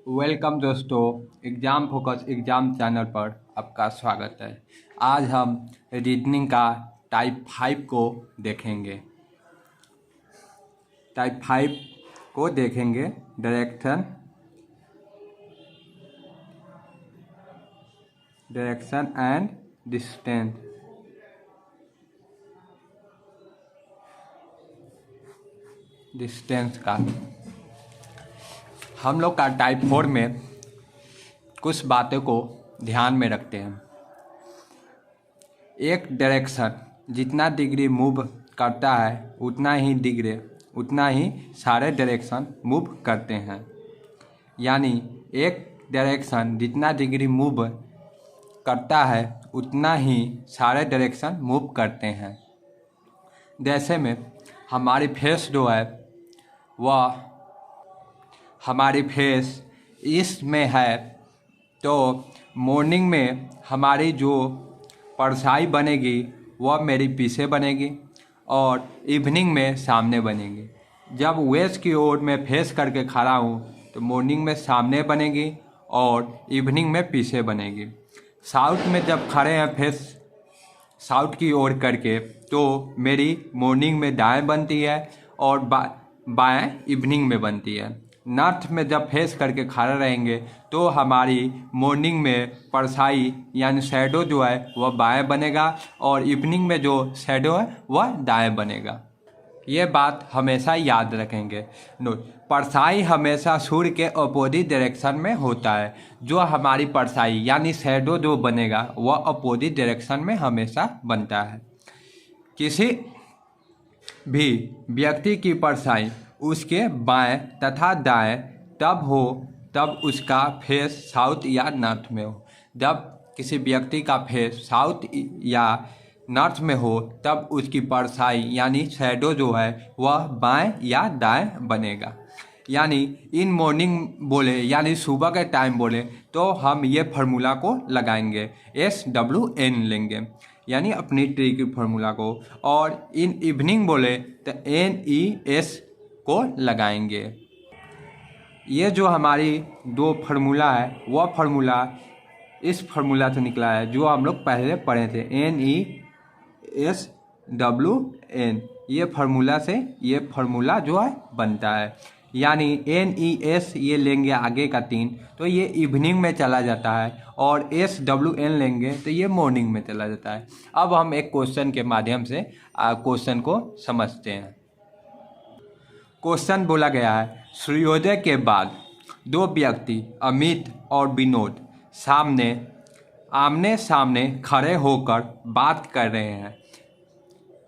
Welcome दोस्तों, exam focus exam channel पर आपका स्वागत है। आज हम रीजनिंग का टाइप 5 को देखेंगे। टाइप 5 को देखेंगे डायरेक्शन एंड डिस्टेंस का। हम लोग का टाइप 4 में कुछ बातों को ध्यान में रखते हैं। एक डायरेक्शन जितना डिग्री मूव करता है उतना ही सारे डायरेक्शन मूव करते हैं। यानी एक डायरेक्शन जितना डिग्री मूव करता है उतना ही सारे डायरेक्शन मूव करते हैं। जैसे में हमारी फेस जो है वह हमारी फेस इसमें है, तो मॉर्निंग में हमारी जो परछाई बनेगी वह मेरी पीछे बनेगी और इवनिंग में सामने बनेगी। जब वेस्ट की ओर मैं फेस करके खड़ा हूँ तो मॉर्निंग में सामने बनेगी और इवनिंग में पीछे बनेगी। साउथ में जब खड़े हैं फेस साउथ की ओर करके तो मेरी मॉर्निंग में दाएं बनती है और बाएं इवनिंग में बनती है। नॉर्थ में जब फेस करके खड़े रहेंगे तो हमारी मॉर्निंग में परछाई यानी शैडो जो है वह बाएं बनेगा और इवनिंग में जो शैडो है वह दाएं बनेगा। ये बात हमेशा याद रखेंगे। नोट, परछाई हमेशा सूर्य के अपोजिट डायरेक्शन में होता है। जो हमारी परछाई यानी शैडो जो बनेगा वह अपोजिट डायरेक्शन में हमेशा बनता है। किसी भी व्यक्ति की परछाई उसके बाएं तथा दाएं तब उसका फेस साउथ या नॉर्थ में हो। जब किसी व्यक्ति का फेस साउथ या नॉर्थ में हो तब उसकी परछाई यानी शैडो जो है वह बाएं या दाएं बनेगा। यानी इन मॉर्निंग बोले यानी सुबह के टाइम बोले तो हम ये फार्मूला को लगाएंगे, SWN लेंगे यानी अपनी ट्री की फार्मूला को, और इन इवनिंग बोले तो NES को लगाएंगे। ये जो हमारी दो फार्मूला है वह फार्मूला इस फार्मूला से निकला है जो हम लोग पहले पढ़े थे, NESWN। ये फार्मूला से ये फार्मूला जो है बनता है। यानी NES ये लेंगे आगे का 3 तो ये इवनिंग में चला जाता है और SWN लेंगे तो ये मॉर्निंग में चला जाता है। अब हम एक क्वेश्चन के माध्यम से क्वेश्चन को समझते हैं। क्वेश्चन बोला गया है, सूर्योदय के बाद दो व्यक्ति अमित और विनोद आमने सामने खड़े होकर बात कर रहे हैं।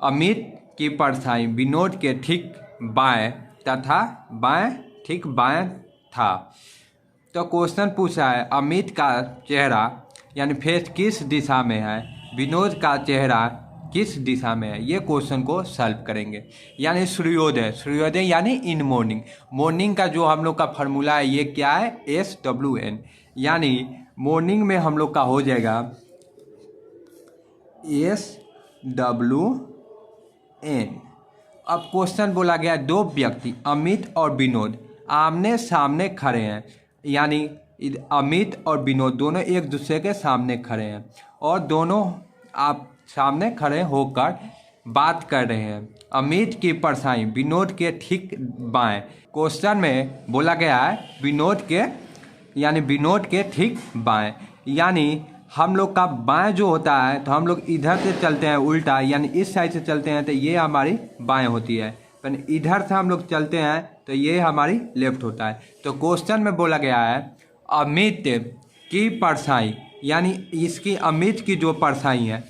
अमित की परछाई विनोद के ठीक बाएं तथा ठीक बाएं था। तो क्वेश्चन पूछा है अमित का चेहरा यानी फेस किस दिशा में है, विनोद का चेहरा किस दिशा में है। ये क्वेश्चन को सॉल्व करेंगे। यानी सूर्योदय यानी इन मॉर्निंग का जो हम लोग का फार्मूला है ये क्या है, SWN। यानी मॉर्निंग में हम लोग का हो जाएगा SWN। अब क्वेश्चन बोला गया दो व्यक्ति अमित और विनोद आमने सामने खड़े हैं। यानी अमित और विनोद दोनों एक दूसरे के सामने खड़े हैं और दोनों आप सामने खड़े होकर बात कर रहे हैं। अमित की परछाई विनोद के ठीक बाएं। क्वेश्चन में बोला गया है विनोद के ठीक बाएं। यानी हम लोग का बाएं जो होता है तो हम लोग इधर से चलते हैं उल्टा, यानी इस साइड से चलते हैं तो ये हमारी बाएं होती है, पर इधर से हम लोग चलते हैं तो ये हमारी लेफ्ट होता है। तो क्वेश्चन में बोला गया है अमित की परछाई यानी इसकी अमित की जो परछाई है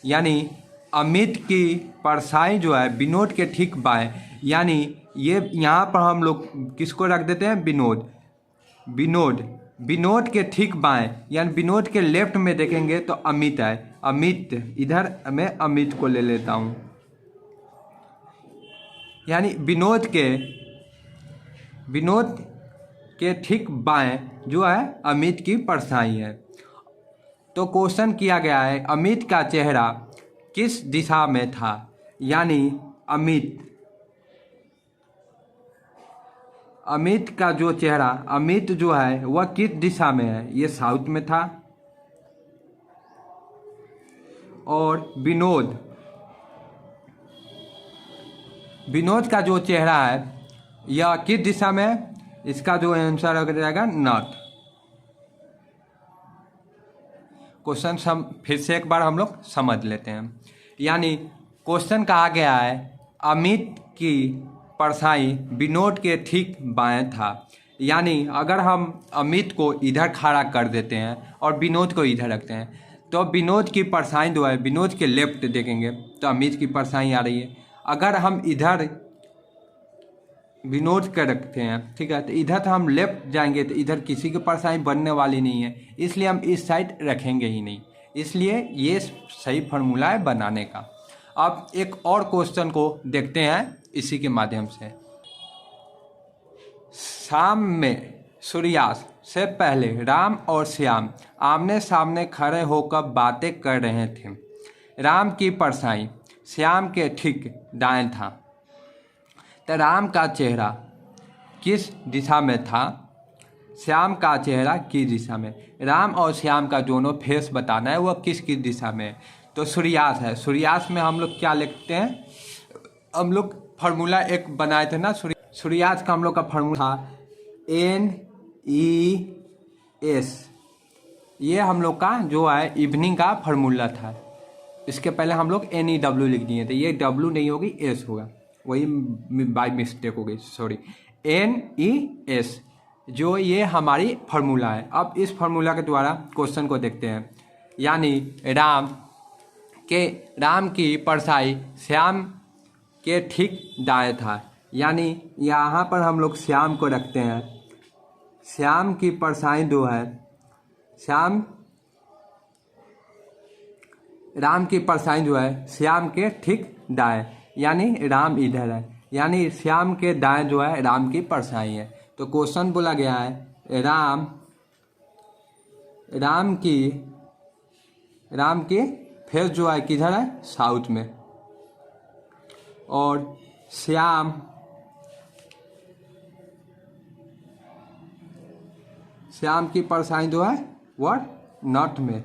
यानी अमित की परछाई जो है विनोद के ठीक बाएं। यानी ये यहाँ पर हम लोग किसको रख देते हैं, विनोद के ठीक बाएं। यानी विनोद के लेफ्ट में देखेंगे तो अमित है। अमित इधर मैं अमित को ले लेता हूँ। यानी विनोद के ठीक बाएं जो है अमित की परछाई है। तो क्वेश्चन किया गया है अमित का चेहरा किस दिशा में था। यानी अमित का जो चेहरा, अमित जो है वह किस दिशा में है? ये साउथ में था। और विनोद, विनोद का जो चेहरा है यह किस दिशा में है? इसका जो आंसर हो जाएगा नॉर्थ। क्वेश्चन फिर से एक बार हम लोग समझ लेते हैं। यानी क्वेश्चन कहा गया है अमित की परछाई विनोद के ठीक बाएं था। यानी अगर हम अमित को इधर खड़ा कर देते हैं और विनोद को इधर रखते हैं तो विनोद की परछाई जो है विनोद के लेफ्ट देखेंगे तो अमित की परछाई आ रही है। अगर हम इधर विनोद के रखते हैं, ठीक है, तो इधर तो हम लेफ्ट जाएंगे तो इधर किसी की परछाई बनने वाली नहीं है, इसलिए हम इस साइड रखेंगे ही नहीं। इसलिए ये सही फार्मूला है बनाने का। अब एक और क्वेश्चन को देखते हैं इसी के माध्यम से। शाम में सूर्यास्त से पहले राम और श्याम आमने सामने खड़े होकर बातें कर रहे थे। राम की परछाई श्याम के ठीक दाएं था, तो राम का चेहरा किस दिशा में था? श्याम का चेहरा किस दिशा में? राम और श्याम का दोनों फेस बताना है, वह किस किस दिशा में है। तो सूर्यास्त है, सूर्यास्त में हम लोग क्या लिखते हैं? हम लोग फार्मूला एक बनाए थे ना, सूर्यास्त का हम लोग का फार्मूला था NES। ये हम लोग का जो है इवनिंग का फार्मूला था। इसके पहले हम लोग NEW लिख दिए थे, ये W नहीं होगी S होगा, वही बाय मिस्टेक हो गई, सॉरी। NES जो ये हमारी फार्मूला है। अब इस फार्मूला के द्वारा क्वेश्चन को देखते हैं। यानी राम की परछाई श्याम के ठीक दाएं था। यानी यहाँ पर हम लोग श्याम को रखते हैं। श्याम की परछाई जो है राम की परछाई जो है श्याम के ठीक दाएं, यानी राम इधर है, यानी श्याम के दाएं जो है राम की परछाई है। तो क्वेश्चन बोला गया है राम की फेस जो है किधर है? साउथ में। और श्याम की परछाई जो है वह नॉर्थ में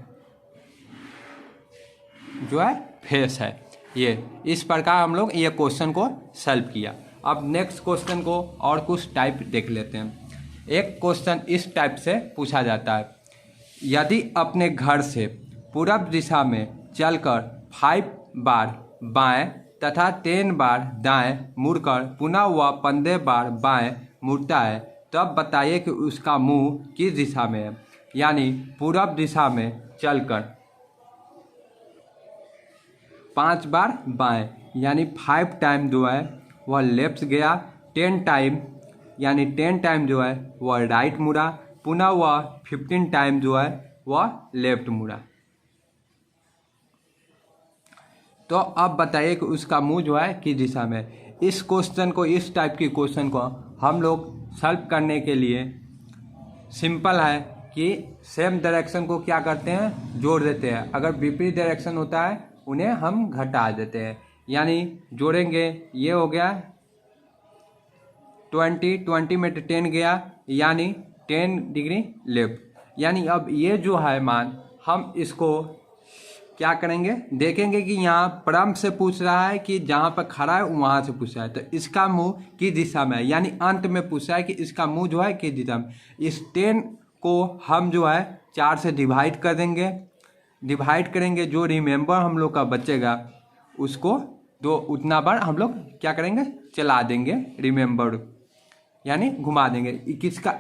जो है फेस है। ये इस प्रकार हम लोग ये क्वेश्चन को सॉल्व किया। अब नेक्स्ट क्वेश्चन को और कुछ टाइप देख लेते हैं। एक क्वेश्चन इस टाइप से पूछा जाता है, यदि अपने घर से पूरब दिशा में चलकर 5 बार बाएं तथा 10 बार दाएं मुड़कर पुनः वह 15 बार बाएं मुड़ता है, तब बताइए कि उसका मुंह किस दिशा में है। यानी पूरब दिशा में चलकर 5 बार बाएं, यानी 5 टाइम जो है वह लेफ्ट गया, 10 टाइम यानी 10 टाइम जो है वह राइट मुड़ा, पुनः वह 15 टाइम जो है वह लेफ्ट मुड़ा। तो अब बताइए कि उसका मुंह जो है किस दिशा में। इस क्वेश्चन को, इस टाइप की क्वेश्चन को हम लोग सॉल्व करने के लिए सिंपल है कि सेम डायरेक्शन को क्या करते हैं? जोड़ देते हैं। अगर विपरीत डायरेक्शन होता है उन्हें हम घटा देते हैं। यानी जोड़ेंगे, ये हो गया 20 में 10 गया, यानी 10 डिग्री लेफ्ट। यानी अब ये जो है मान, हम इसको क्या करेंगे? देखेंगे कि यहाँ परम से पूछ रहा है कि जहाँ पर खड़ा है वहाँ से पूछ रहा है, तो इसका मुंह किस दिशा में है। यानी अंत में पूछ रहा है कि इसका मुंह जो है किस दिशा में। इस 10 को हम जो है 4 से डिवाइड कर देंगे। डिवाइड करेंगे, जो रिमेंबर हम लोग का बचेगा उसको उतना बार हम लोग क्या करेंगे? चला देंगे रिमेंबर, यानी घुमा देंगे।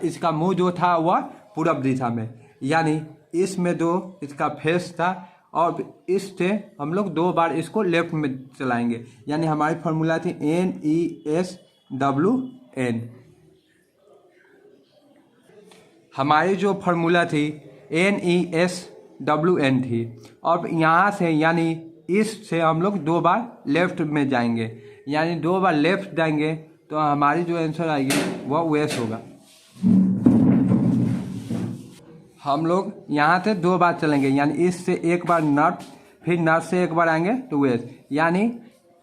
इसका मुंह जो था वह पूरब दिशा में, यानी इसमें जो इसका फेस था और इससे हम लोग 2 बार इसको लेफ्ट में चलाएंगे। यानी हमारी फार्मूला थी NESWN। हमारी जो फार्मूला थी NESWN थी। अब यहाँ से यानी इससे हम लोग 2 बार लेफ्ट में जाएंगे, यानी 2 बार लेफ्ट जाएंगे तो हमारी जो आंसर आएगी वह वेस्ट होगा। हम लोग यहाँ से 2 बार चलेंगे, यानी इससे 1 बार नॉर्थ, फिर नॉर्थ से 1 बार आएंगे तो वेस्ट, यानी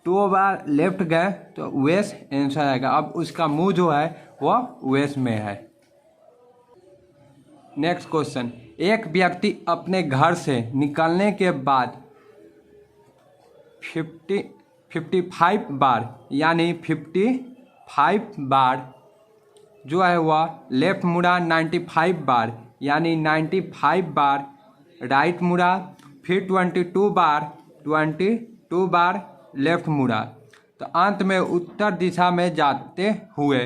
2 बार लेफ्ट गए तो वेस्ट आंसर आएगा। अब उसका मुंह जो है वह वेस्ट में है। नेक्स्ट क्वेश्चन, एक व्यक्ति अपने घर से निकलने के बाद 55 बार यानी 55 बार जो है वह लेफ्ट मुड़ा, 95 बार यानी 95 बार राइट मुड़ा, फिर 22 बार लेफ्ट मुड़ा। तो अंत में उत्तर दिशा में जाते हुए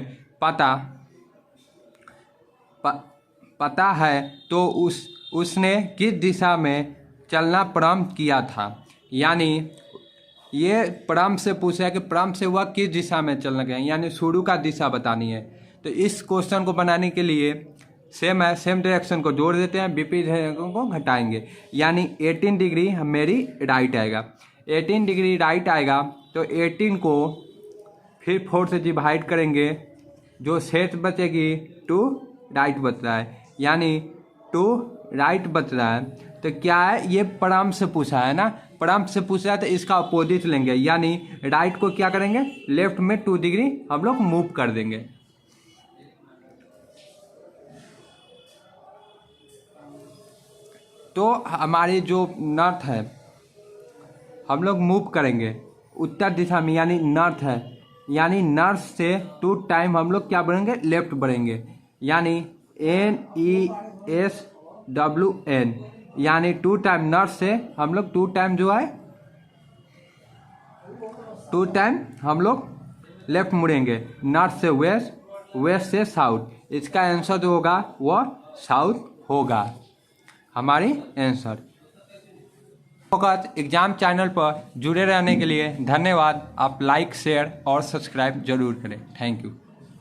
पता है तो उसने किस दिशा में चलना प्रारंभ किया था। यानी ये प्रारंभ से पूछा है कि प्रारंभ से वह किस दिशा में चलना गया, यानी शुरू का दिशा बतानी है। तो इस क्वेश्चन को बनाने के लिए सेम डायरेक्शन को जोड़ देते हैं, विपरीत डायरेक्शन को घटाएंगे। यानी 18 डिग्री मेरी राइट आएगा, 18 डिग्री राइट आएगा तो 18 को फिर 4 से डिवाइड करेंगे, जो शेष बचेगी 2 राइट बच रहा है, यानी 2 राइट बच रहा है। तो क्या है, ये प्रारंभ से पूछा है ना, प्रारंभ से पूछा है तो इसका अपोजिट लेंगे, यानी राइट को क्या करेंगे, लेफ्ट में 2 डिग्री हम लोग मूव कर देंगे। तो हमारी जो नॉर्थ है हम लोग मूव करेंगे उत्तर दिशा में, यानी नॉर्थ है, यानी नॉर्थ से 2 टाइम हम लोग क्या बढ़ेंगे, लेफ्ट बढ़ेंगे, यानी NESWN, यानी 2 टाइम नॉर्थ से हम लोग 2 टाइम जो है 2 टाइम हम लोग लेफ्ट मुड़ेंगे, नॉर्थ से वेस्ट, वेस्ट से साउथ। इसका आंसर जो होगा वह साउथ होगा हमारी आंसर। फोकस एग्जाम चैनल पर जुड़े रहने के लिए धन्यवाद। आप लाइक, शेयर और सब्सक्राइब जरूर करें। Thank you.